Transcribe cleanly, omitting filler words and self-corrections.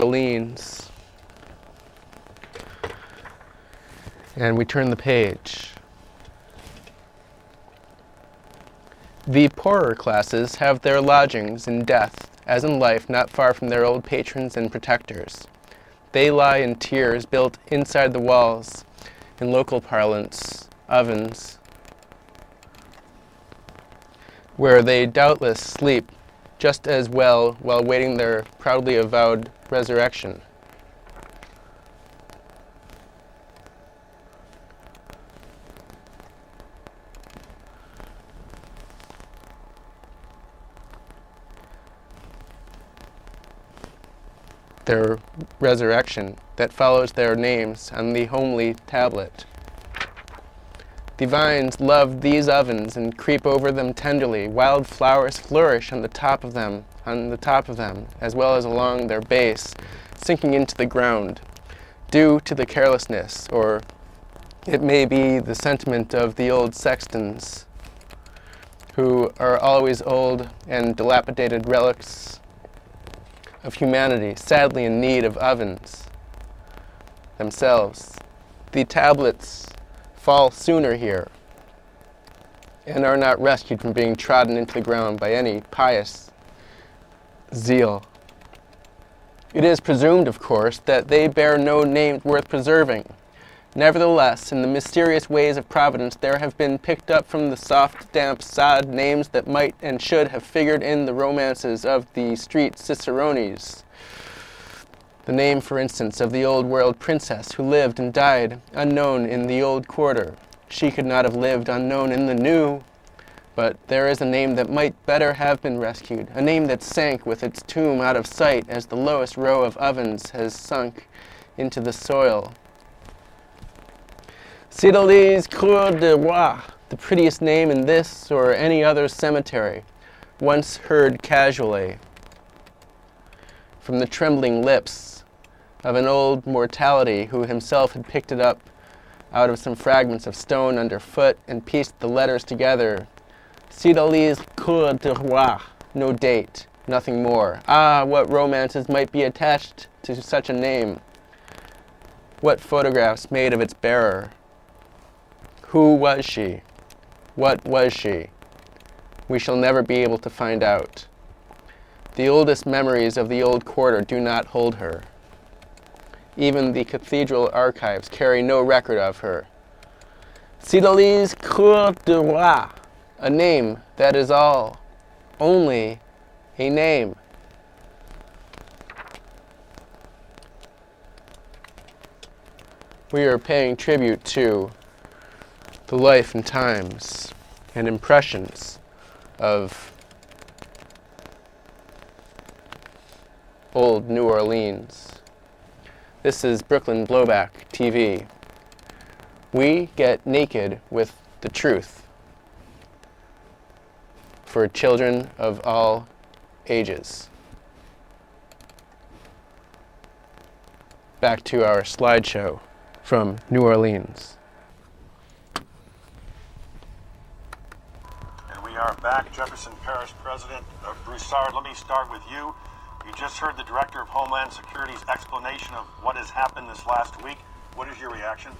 Orleans. And we turn the page. The poorer classes have their lodgings in death, as in life, not far from their old patrons and protectors. They lie in tiers built inside the walls, in local parlance, ovens, where they doubtless sleep just as well while waiting their proudly avowed resurrection. Their resurrection that follows their names on the homely tablet. The vines love these ovens and creep over them tenderly. Wild flowers flourish on the top of them, as well as along their base, sinking into the ground, due to the carelessness, or it may be the sentiment of the old sextons, who are always old and dilapidated relics of humanity, sadly in need of ovens themselves. The tablets fall sooner here and are not rescued from being trodden into the ground by any pious zeal. It is presumed, of course, that they bear no names worth preserving. Nevertheless, in the mysterious ways of Providence, there have been picked up from the soft, damp sod names that might and should have figured in the romances of the street cicerones. The name, for instance, of the old world princess who lived and died unknown in the old quarter. She could not have lived unknown in the new, but there is a name that might better have been rescued, a name that sank with its tomb out of sight as the lowest row of ovens has sunk into the soil. Cydalise Cour de Roi, the prettiest name in this or any other cemetery, once heard casually from the trembling lips of an old mortality who himself had picked it up out of some fragments of stone underfoot and pieced the letters together. Cydalise Cour de Roi, no date, nothing more. Ah, what romances might be attached to such a name. What photographs made of its bearer. Who was she? What was she? We shall never be able to find out. The oldest memories of the old quarter do not hold her. Even the cathedral archives carry no record of her. Cydalise Cour de Roi, a name, that is all. Only a name. We are paying tribute to the life and times and impressions of old New Orleans. This is Brooklyn Blowback TV. We get naked with the truth for children of all ages. Back to our slideshow from New Orleans. We are back. Jefferson Parish President Broussard, let me start with you. You just heard the Director of Homeland Security's explanation of what has happened this last week. What is your reaction?